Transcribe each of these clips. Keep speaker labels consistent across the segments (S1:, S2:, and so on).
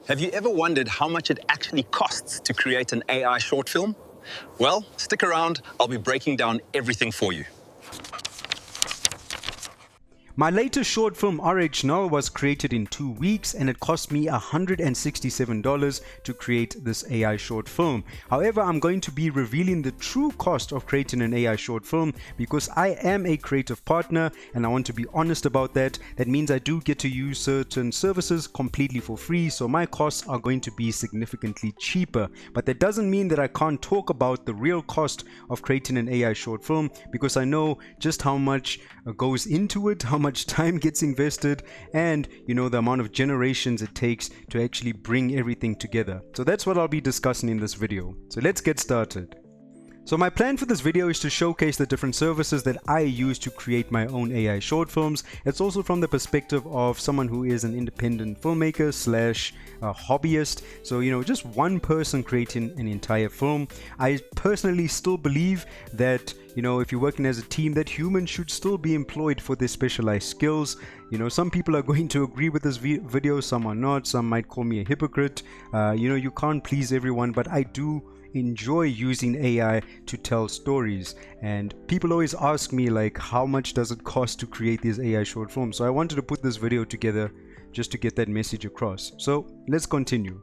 S1: Have you ever wondered how much it actually costs to create an AI short film? Well, stick around, I'll be breaking down everything for you.
S2: My latest short film RH-NULL was created in 2 weeks and it cost me $167 to create this AI short film. However, I'm going to be revealing the true cost of creating an AI short film because I am a creative partner and I want to be honest about that. That means I do get to use certain services completely for free, so my costs are going to be significantly cheaper. But that doesn't mean that I can't talk about the real cost of creating an AI short film because I know just how much goes into it, how much time gets invested, and the amount of generations it takes to actually bring everything together. So that's what I'll be discussing in this video. So let's get started. So my plan for this video is to showcase the different services that I use to create my own AI short films. It's also from the perspective of someone who is an independent filmmaker slash hobbyist. So just one person creating an entire film. I personally still believe that if you're working as a team, that humans should still be employed for their specialized skills. Some people are going to agree with this video, some are not. Some might call me a hypocrite. You can't please everyone, but I do enjoy using AI to tell stories, and people always ask me like, how much does it cost to create these AI short films? So I wanted to put this video together just to get that message across. So let's continue.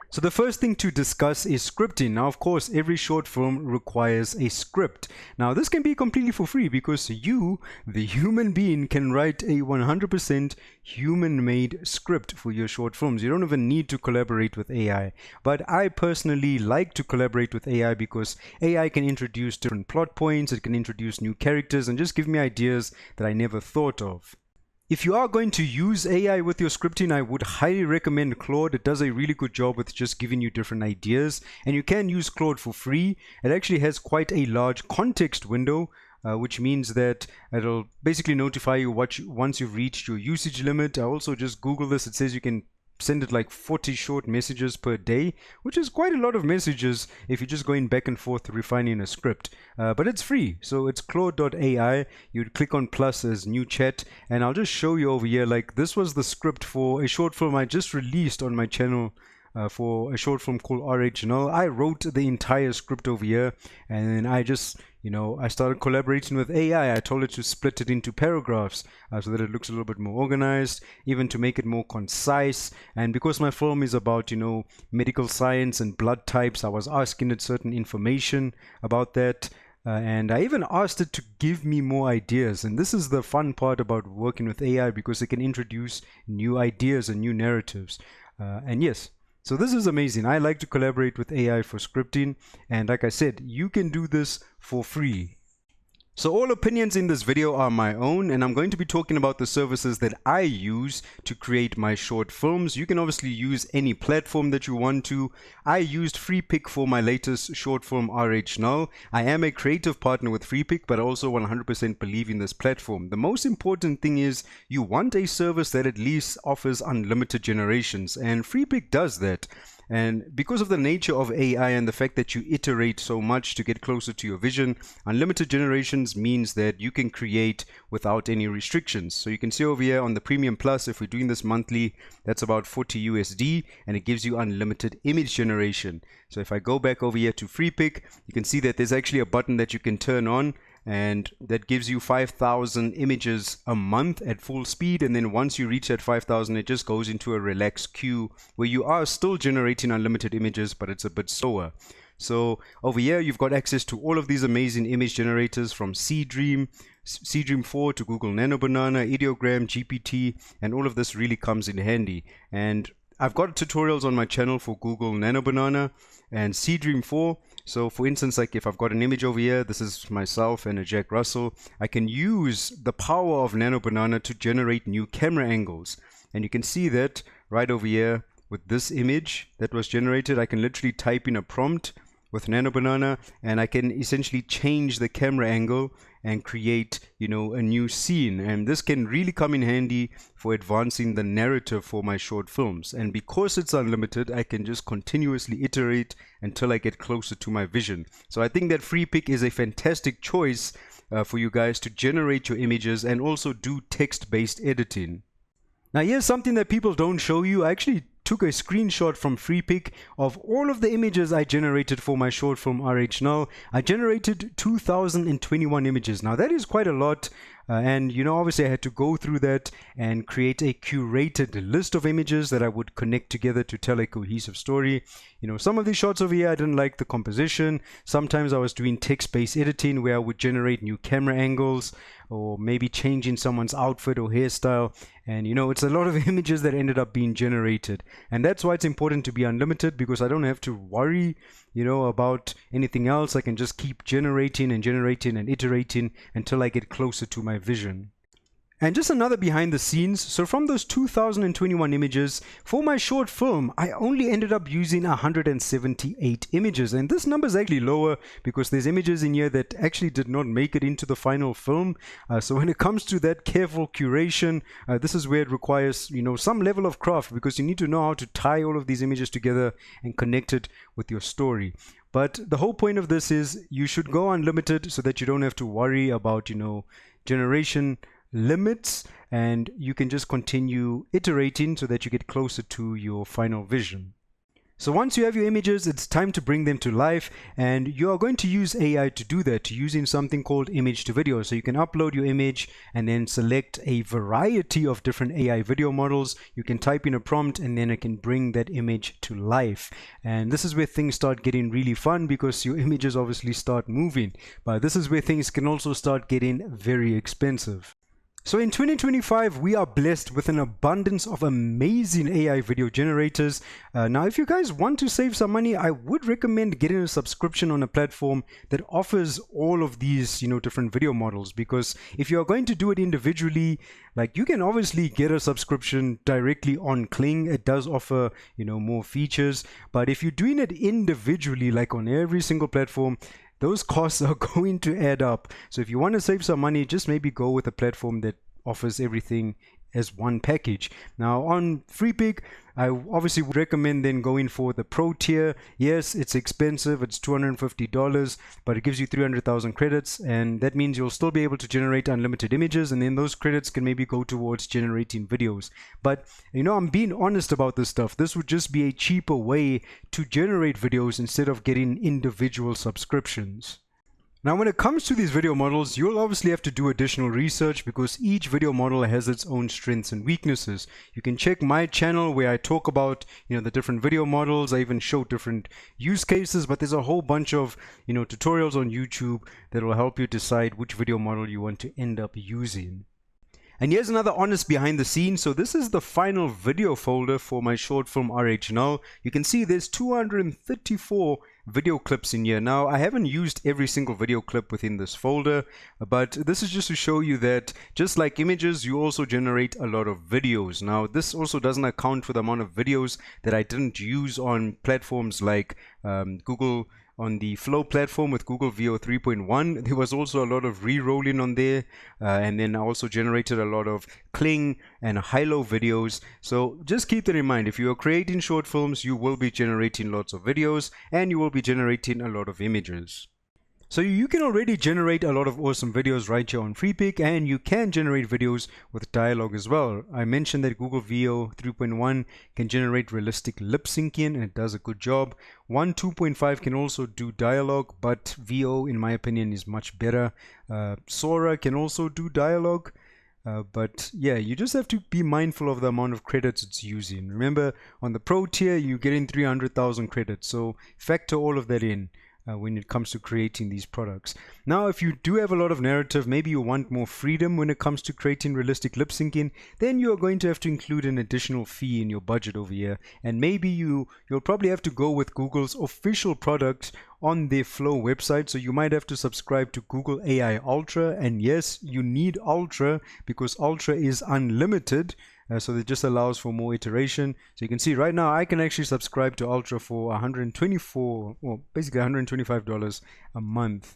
S2: So the first thing to discuss is scripting. Now, of course, every short film requires a script. Now, this can be completely for free because you, the human being, can write a 100% human-made script for your short films. You don't even need to collaborate with AI. But I personally like to collaborate with AI because AI can introduce different plot points, it can introduce new characters, and just give me ideas that I never thought of. If you are going to use AI with your scripting, I would highly recommend Claude. It does a really good job with just giving you different ideas, and you can use Claude for free. It actually has quite a large context window, which means that it'll basically notify you once you've reached your usage limit. I also just Google this. It says you can send it like 40 short messages per day, which is quite a lot of messages if you're just going back and forth refining a script. But it's free, so it's claude.ai. You'd click on plus as new chat, and I'll just show you over here. Like, this was the script for a short film I just released on my channel for a short film called RH-NULL. I wrote the entire script over here, and then I just I started collaborating with AI. I told it to split it into paragraphs so that it looks a little bit more organized, even to make it more concise. And because my film is about, medical science and blood types, I was asking it certain information about that. And I even asked it to give me more ideas. And this is the fun part about working with AI, because it can introduce new ideas and new narratives. And yes, so this is amazing. I like to collaborate with AI for scripting, and like I said, you can do this for free. So all opinions in this video are my own, and I'm going to be talking about the services that I use to create my short films. You can obviously use any platform that you want to. I used FreePic for my latest short film RH-NULL. I am a creative partner with FreePic, but I also 100% believe in this platform. The most important thing is you want a service that at least offers unlimited generations, and FreePic does that. And because of the nature of AI and the fact that you iterate so much to get closer to your vision, unlimited generations means that you can create without any restrictions. So you can see over here on the Premium Plus, if we're doing this monthly, that's about 40 USD, and it gives you unlimited image generation. So if I go back over here to FreePic, you can see that there's actually a button that you can turn on, and that gives you 5,000 images a month at full speed. And then once you reach that 5,000, it just goes into a relaxed queue where you are still generating unlimited images, but it's a bit slower. So over here, you've got access to all of these amazing image generators, from Seedream 4 to Google Nano Banana, Ideogram, GPT, and all of this really comes in handy. And I've got tutorials on my channel for Google Nano Banana and Seedream 4. So for instance, like if I've got an image over here, this is myself and a Jack Russell, I can use the power of Nano Banana to generate new camera angles. And you can see that right over here with this image that was generated. I can literally type in a prompt with Nano Banana, and I can essentially change the camera angle and create, a new scene. And this can really come in handy for advancing the narrative for my short films. And because it's unlimited, I can just continuously iterate until I get closer to my vision. So I think that FreePic is a fantastic choice for you guys to generate your images and also do text-based editing. Now here's something that people don't show you. I actually took a screenshot from FreePic of all of the images I generated for my short film RH-NULL. I generated 2021 images. Now that is quite a lot. And obviously I had to go through that and create a curated list of images that I would connect together to tell a cohesive story. Some of these shots over here I didn't like the composition. Sometimes I was doing text-based editing where I would generate new camera angles or maybe changing someone's outfit or hairstyle. And it's a lot of images that ended up being generated. And that's why it's important to be unlimited, because I don't have to worry about anything else. I can just keep generating and generating and iterating until I get closer to my vision. And just another behind the scenes, so from those 2021 images, for my short film, I only ended up using 178 images. And this number is actually lower because there's images in here that actually did not make it into the final film. So when it comes to that careful curation, this is where it requires, some level of craft, because you need to know how to tie all of these images together and connect it with your story. But the whole point of this is you should go unlimited so that you don't have to worry about, generation limits, and you can just continue iterating so that you get closer to your final vision. So once you have your images, it's time to bring them to life, and you are going to use AI to do that, using something called image to video. So you can upload your image and then select a variety of different AI video models. You can type in a prompt and then it can bring that image to life. And this is where things start getting really fun, because your images obviously start moving. But this is where things can also start getting very expensive. So in 2025, we are blessed with an abundance of amazing AI video generators. Now, if you guys want to save some money, I would recommend getting a subscription on a platform that offers all of these, different video models. Because if you are going to do it individually, you can obviously get a subscription directly on Kling. It does offer, more features. But if you're doing it individually, like on every single platform, those costs are going to add up. So if you want to save some money, just maybe go with a platform that offers everything as one package. Now on FreePic, I obviously would recommend then going for the Pro tier. Yes, it's expensive, it's $250, but it gives you 300,000 credits, and that means you'll still be able to generate unlimited images, and then those credits can maybe go towards generating videos. But I'm being honest about this stuff. This would just be a cheaper way to generate videos instead of getting individual subscriptions. Now, when it comes to these video models, you'll obviously have to do additional research, because each video model has its own strengths and weaknesses. You can check my channel where I talk about, the different video models. I even show different use cases, but there's a whole bunch of, tutorials on YouTube that will help you decide which video model you want to end up using. And here's another honest behind the scenes. So this is the final video folder for my short film RH-NULL. You can see there's 234 video clips in here. Now, I haven't used every single video clip within this folder, but this is just to show you that just like images, you also generate a lot of videos. Now, this also doesn't account for the amount of videos that I didn't use on platforms like Google. On the Flow platform with Google VO 3.1, there was also a lot of re-rolling on there, and then I also generated a lot of Kling and high-low videos. So just keep that in mind. If you are creating short films, you will be generating lots of videos, and you will be generating a lot of images. So you can already generate a lot of awesome videos right here on FreePic, and you can generate videos with dialogue as well. I mentioned that Google VO 3.1 can generate realistic lip syncing, and it does a good job. 2.5 can also do dialogue, but VO, in my opinion, is much better. Sora can also do dialogue. But yeah, you just have to be mindful of the amount of credits it's using. Remember, on the Pro tier, you're getting 300,000 credits. So factor all of that in when it comes to creating these products. Now, if you do have a lot of narrative, maybe you want more freedom when it comes to creating realistic lip syncing, then you are going to have to include an additional fee in your budget over here. And maybe you'll probably have to go with Google's official product on their Flow website. So you might have to subscribe to Google AI Ultra. And yes, you need Ultra because Ultra is unlimited. So that just allows for more iteration. So you can see right now I can actually subscribe to Ultra for basically $125 a month.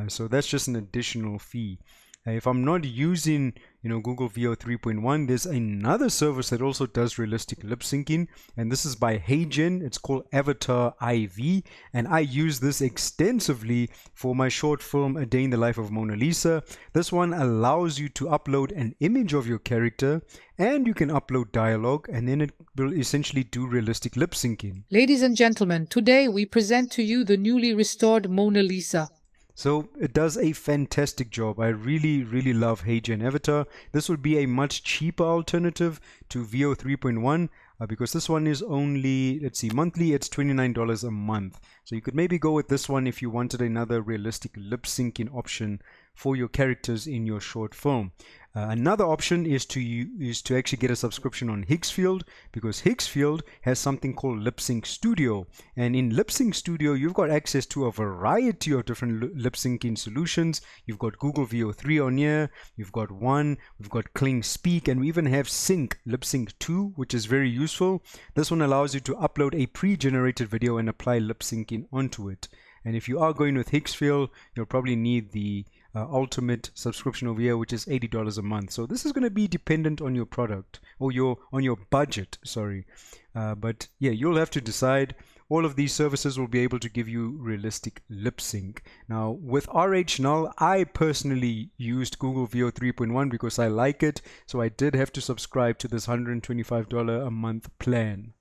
S2: So that's just an additional fee. If I'm not using Google VO 3.1, there's another service that also does realistic lip syncing, and this is by HeyGen. It's called Avatar IV, and I use this extensively for my short film A Day in the Life of Mona Lisa. This one allows you to upload an image of your character, and you can upload dialogue, and then it will essentially do realistic lip syncing.
S3: Ladies and gentlemen, today we present to you the newly restored Mona Lisa.
S2: So it does a fantastic job. I really love HeyGen Avatar. This would be a much cheaper alternative to VO 3.1 because this one is only, let's see, monthly. It's $29 a month. So you could maybe go with this one if you wanted another realistic lip syncing option for your characters in your short film. Another option is to actually get a subscription on Higgsfield, because Higgsfield has something called Lipsync Studio, and in Lipsync Studio you've got access to a variety of different lip syncing solutions. You've got Google VO3 on here, you've got One, we've got Kling Speak, and we even have Sync Lipsync 2, which is very useful. This one allows you to upload a pre-generated video and apply lip syncing onto it. And if you are going with Higgsfield, you'll probably need the ultimate subscription over here, which is $80 a month. So this is going to be dependent on your product or on your budget, sorry. But yeah, you'll have to decide. All of these services will be able to give you realistic lip sync. Now with RH-NULL, I personally used Google VO 3.1 because I like it, so I did have to subscribe to this $125 a month plan.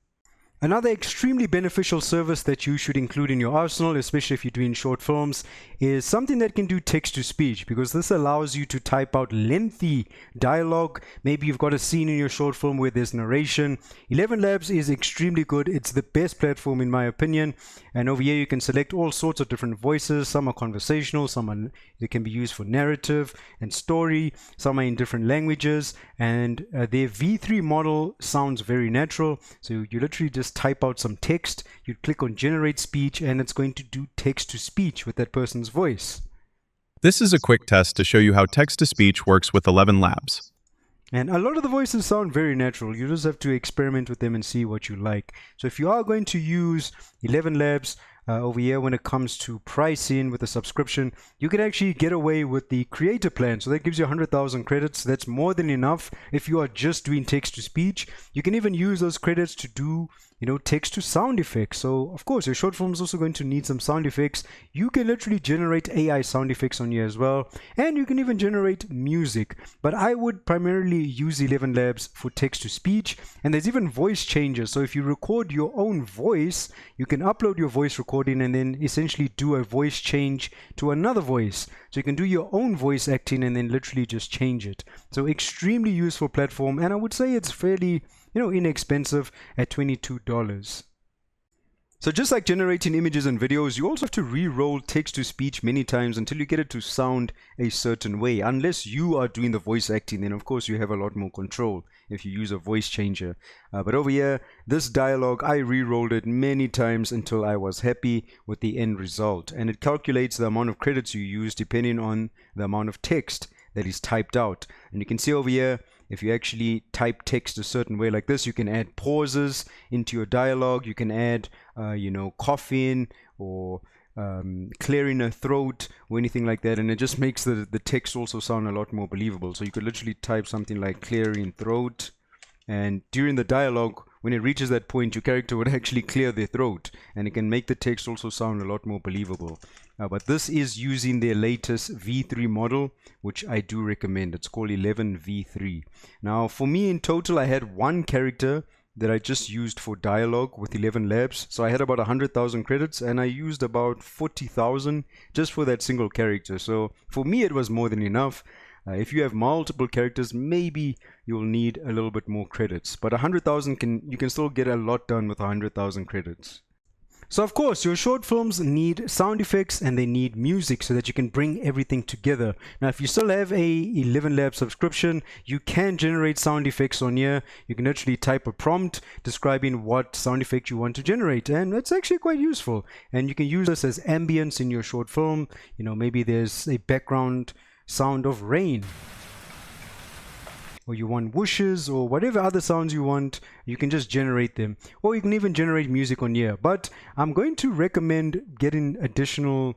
S2: Another extremely beneficial service that you should include in your arsenal, especially if you're doing short films, is something that can do text-to-speech, because this allows you to type out lengthy dialogue. Maybe you've got a scene in your short film where there's narration. Elevenlabs is extremely good. It's the best platform in my opinion. And over here you can select all sorts of different voices. Some are conversational, they can be used for narrative and story, some are in different languages, and their V3 model sounds very natural. So you literally just type out some text, you click on generate speech, and it's going to do text to speech with that person's voice.
S4: This is a quick test to show you how text to speech works with Elevenlabs.
S2: And a lot of the voices sound very natural. You just have to experiment with them and see what you like. So if you are going to use Elevenlabs over here when it comes to pricing with a subscription, you can actually get away with the creator plan. So that gives you 100,000 credits. That's more than enough if you are just doing text to speech. You can even use those credits to do text to sound effects. So of course your short film is also going to need some sound effects. You can literally generate AI sound effects on here as well, and you can even generate music, but I would primarily use Elevenlabs for text to speech. And there's even voice changes. So if you record your own voice, you can upload your voice recording and then essentially do a voice change to another voice. So you can do your own voice acting and then literally just change it. So extremely useful platform, and I would say it's fairly inexpensive at $22. So just like generating images and videos, you also have to re-roll text to speech many times until you get it to sound a certain way. Unless you are doing the voice acting, then of course you have a lot more control if you use a voice changer. But over here, this dialogue, I re-rolled it many times until I was happy with the end result. And it calculates the amount of credits you use depending on the amount of text that is typed out. And you can see over here, if you actually type text a certain way like this, you can add pauses into your dialogue. You can add, coughing or clearing a throat or anything like that. And it just makes the text also sound a lot more believable. So you could literally type something like clearing throat. And during the dialogue, when it reaches that point, your character would actually clear their throat. And it can make the text also sound a lot more believable. But this is using their latest V3 model, which I do recommend. It's called 11V3. Now, for me in total, I had one character that I just used for dialogue with Elevenlabs. So I had about 100,000 credits, and I used about 40,000 just for that single character. So for me, it was more than enough. If you have multiple characters, maybe you'll need a little bit more credits. But 100,000 you can still get a lot done with 100,000 credits. So of course, your short films need sound effects and they need music so that you can bring everything together. Now, if you still have a Elevenlabs subscription, you can generate sound effects on here. You can actually type a prompt describing what sound effect you want to generate, and that's actually quite useful. And you can use this as ambience in your short film. Maybe there's a background sound of rain, or you want whooshes or whatever other sounds you want. You can just generate them, or you can even generate music on here. But I'm going to recommend getting additional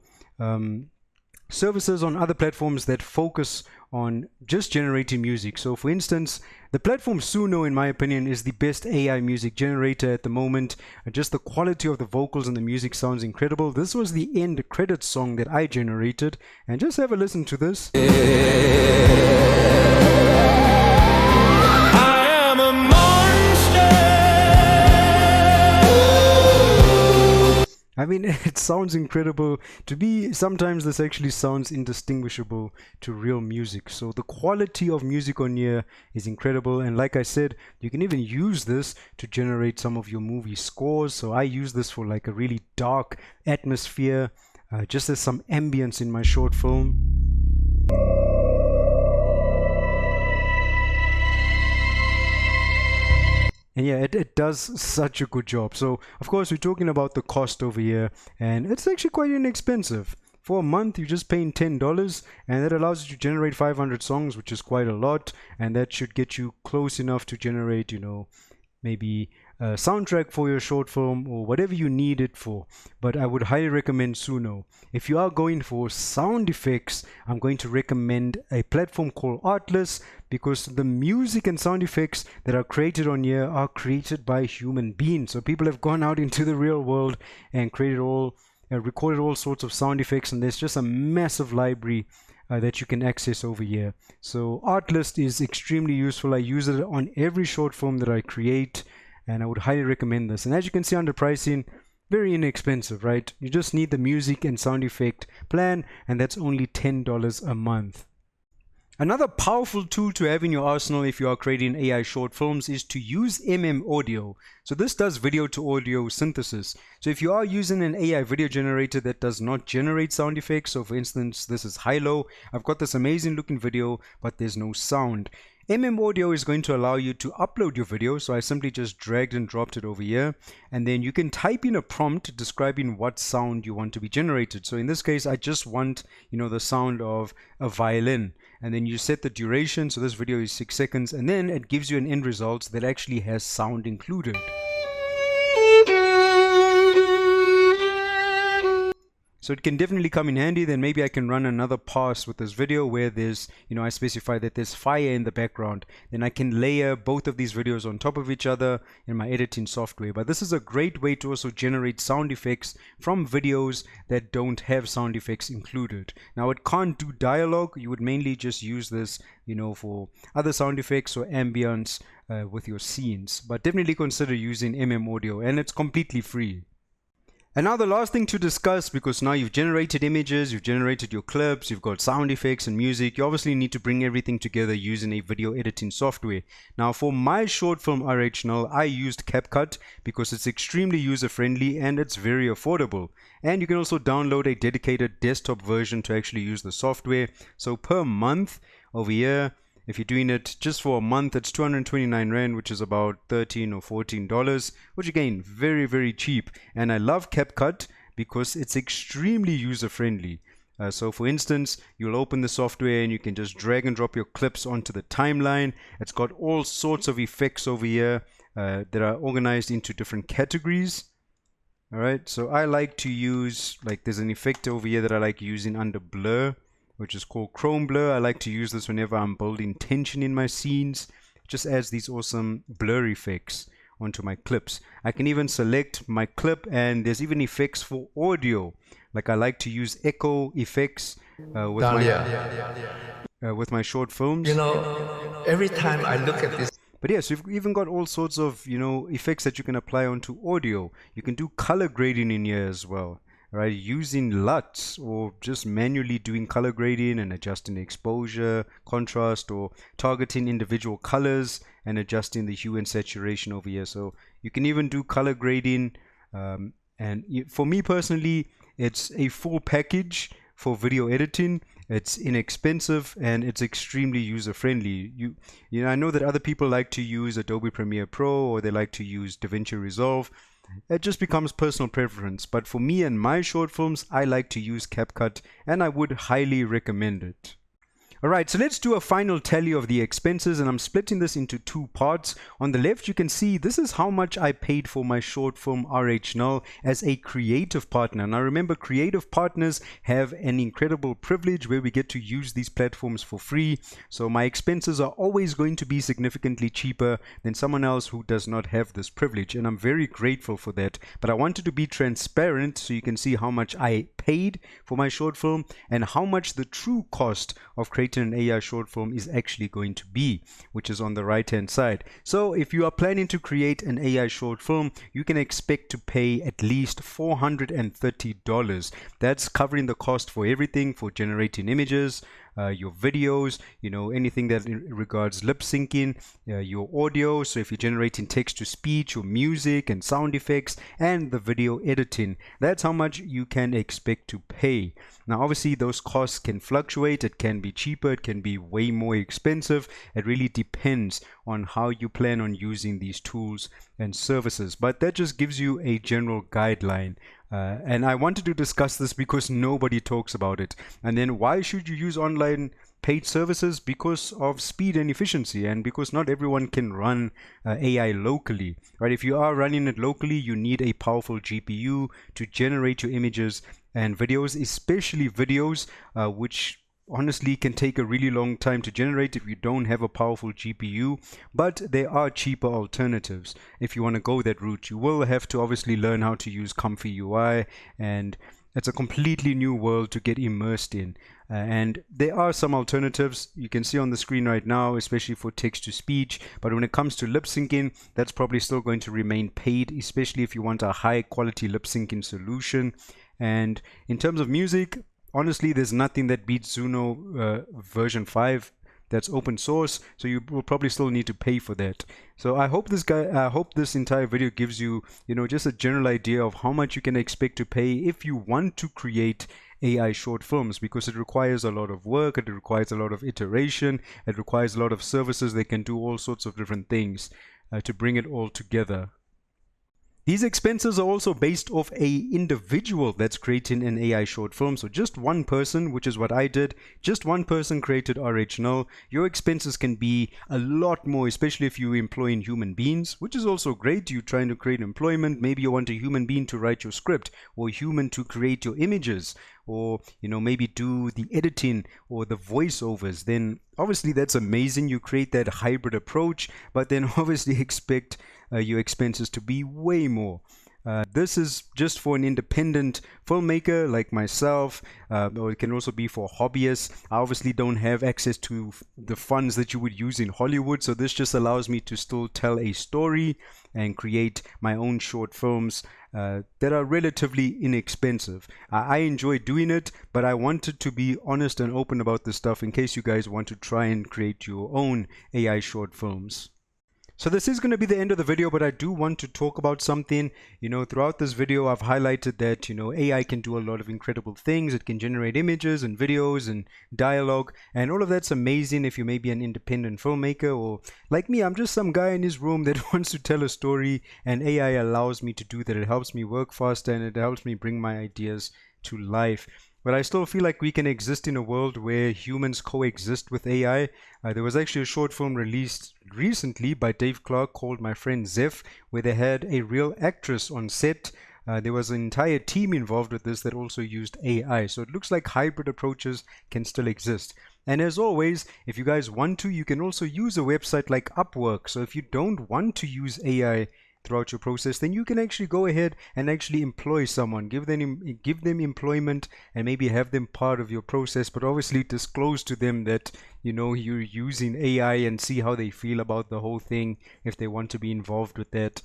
S2: services on other platforms that focus on just generating music. So for instance, the platform Suno, in my opinion, is the best AI music generator at the moment. Just the quality of the vocals and the music sounds incredible. This was the end credits song that I generated, and just have a listen to this. I mean, it sounds incredible. To be, sometimes this actually sounds indistinguishable to real music. So the quality of music on here is incredible. And like I said, you can even use this to generate some of your movie scores. So I use this for like a really dark atmosphere, just as some ambience in my short film. And yeah, it does such a good job. So of course we're talking about the cost over here, and it's actually quite inexpensive. For a month you're just paying $10, and that allows you to generate 500 songs, which is quite a lot, and that should get you close enough to generate, you know, maybe a soundtrack for your short film or whatever you need it for. But I would highly recommend Suno. If you are going for sound effects, I'm going to recommend a platform called Artlist, because the music and sound effects that are created on here are created by human beings. So people have gone out into the real world and created recorded all sorts of sound effects, and there's just a massive library that you can access over here. So Artlist is extremely useful. I use it on every short film that I create, and I would highly recommend this. And as you can see under pricing, very inexpensive, right? You just need the music and sound effect plan, and that's only $10 a month. Another powerful tool to have in your arsenal if you are creating AI short films is to use Audio. So this does video to audio synthesis. So if you are using an AI video generator that does not generate sound effects, so for instance this is high-low, I've got this amazing looking video but there's no sound. Audio is going to allow you to upload your video. So I simply just dragged and dropped it over here, and then you can type in a prompt describing what sound you want to be generated. So in this case I just want, you know, the sound of a violin, and then you set the duration. So this video is 6 seconds, and then it gives you an end result that actually has sound included. So it can definitely come in handy. Then maybe I can run another pass with this video where there's, you know, I specify that there's fire in the background. Then I can layer both of these videos on top of each other in my editing software. But this is a great way to also generate sound effects from videos that don't have sound effects included. Now it can't do dialogue. You would mainly just use this, you know, for other sound effects or ambience with your scenes. But definitely consider using Audio, and it's completely free. And now the last thing to discuss, because now you've generated images, you've generated your clips, you've got sound effects and music, you obviously need to bring everything together using a video editing software. Now for my short film RH-NULL, I used Capcut because it's extremely user friendly and it's very affordable. And you can also download a dedicated desktop version to actually use the software. So per month over here, if you're doing it just for a month, it's 229 Rand, which is about $13 or $14, which again, very, very cheap. And I love CapCut because it's extremely user-friendly. So for instance, you'll open the software and you can just drag and drop your clips onto the timeline. It's got all sorts of effects over here that are organized into different categories. All right, so I like to use, like there's an effect over here that I like using under blur, which is called chrome blur. I like to use this whenever I'm building tension in my scenes. It just adds these awesome blur effects onto my clips. I can even select my clip, and there's even effects for audio. Like I like to use echo effects with my short films.
S5: You know, every time I look at this.
S2: But yes, you've even got all sorts of, you know, effects that you can apply onto audio. You can do color grading in here as well. Right, using LUTs or just manually doing color grading and adjusting the exposure, contrast, or targeting individual colors and adjusting the hue and saturation over here. So you can even do color grading, and for me personally, it's a full package for video editing. It's inexpensive and it's extremely user friendly. You know, I know that other people like to use Adobe Premiere Pro, or they like to use DaVinci Resolve. It just becomes personal preference, but for me and my short films, I like to use CapCut, and I would highly recommend it. All right, so let's do a final tally of the expenses, and I'm splitting this into two parts. On the left, you can see this is how much I paid for my short film RH-NULL as a creative partner. Now remember, creative partners have an incredible privilege where we get to use these platforms for free. So my expenses are always going to be significantly cheaper than someone else who does not have this privilege, and I'm very grateful for that. But I wanted to be transparent so you can see how much I paid for my short film and how much the true cost of creating an AI short film is actually going to be, which is on the right hand side. So if you are planning to create an AI short film, you can expect to pay at least $430. That's covering the cost for everything, for generating images, your videos, anything that regards lip syncing, your audio. So if you're generating text to speech, your music and sound effects, and the video editing, that's how much you can expect to pay. Now, obviously, those costs can fluctuate. It can be cheaper. It can be way more expensive. It really depends on how you plan on using these tools and services. But that just gives you a general guideline. And I wanted to discuss this because nobody talks about it. And then why should you use online paid services? Because of speed and efficiency, and because not everyone can run AI locally, right? If you are running it locally, you need a powerful GPU to generate your images and videos, especially videos, which honestly can take a really long time to generate if you don't have a powerful GPU. But there are cheaper alternatives if you want to go that route. You will have to obviously learn how to use comfy UI, and it's a completely new world to get immersed in. And there are some alternatives you can see on the screen right now, especially for text to speech. But when it comes to lip syncing, that's probably still going to remain paid, especially if you want a high quality lip syncing solution. And in terms of music, honestly, there's nothing that beats Suno version 5 that's open source, so you will probably still need to pay for that. So I hope this entire video gives you, just a general idea of how much you can expect to pay if you want to create AI short films, because it requires a lot of work, it requires a lot of iteration, it requires a lot of services that can do all sorts of different things to bring it all together. These expenses are also based off a individual that's creating an AI short film. So just one person, which is what I did, just one person created RH-NULL. Your expenses can be a lot more, especially if you're employing human beings, which is also great. You're trying to create employment. Maybe you want a human being to write your script, or a human to create your images, or maybe do the editing or the voiceovers. Then obviously that's amazing. You create that hybrid approach, but then obviously expect your expenses to be way more. This is just for an independent filmmaker like myself, or it can also be for hobbyists. I obviously don't have access to the funds that you would use in Hollywood, so this just allows me to still tell a story and create my own short films that are relatively inexpensive. I enjoy doing it, but I wanted to be honest and open about this stuff in case you guys want to try and create your own AI short films. So this is going to be the end of the video, but I do want to talk about something. Throughout this video, I've highlighted that, AI can do a lot of incredible things. It can generate images and videos and dialogue, and all of that's amazing if you may be an independent filmmaker, or like me, I'm just some guy in his room that wants to tell a story, and AI allows me to do that. It helps me work faster, and it helps me bring my ideas to life. But I still feel like we can exist in a world where humans coexist with AI. There was actually a short film released recently by Dave Clark called My Friend Zeph, where they had a real actress on set. There was an entire team involved with this that also used AI. So it looks like hybrid approaches can still exist. And as always, if you guys want to, you can also use a website like Upwork. So if you don't want to use AI throughout your process, then you can actually go ahead and actually employ someone, give them employment, and maybe have them part of your process, but obviously disclose to them that you're using AI and see how they feel about the whole thing, if they want to be involved with that.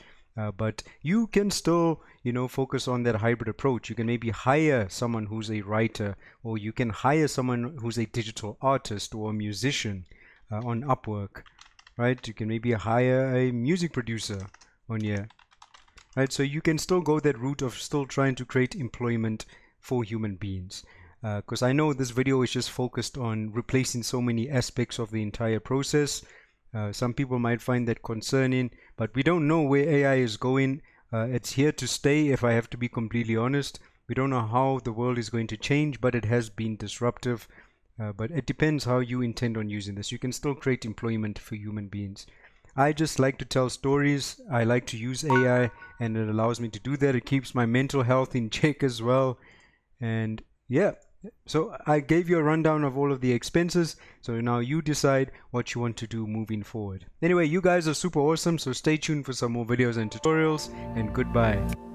S2: But you can still focus on that hybrid approach. You can maybe hire someone who's a writer, or you can hire someone who's a digital artist or a musician on Upwork, right? You can maybe hire a music producer on here, right? So you can still go that route of still trying to create employment for human beings, because I know this video is just focused on replacing so many aspects of the entire process. Some people might find that concerning, but we don't know where AI is going. It's here to stay, if I have to be completely honest. We don't know how the world is going to change, but it has been disruptive. But it depends how you intend on using this. You can still create employment for human beings. I just like to tell stories. I like to use AI, and it allows me to do that. It keeps my mental health in check as well. And yeah, so I gave you a rundown of all of the expenses. So now you decide what you want to do moving forward. Anyway, you guys are super awesome. So stay tuned for some more videos and tutorials, and goodbye.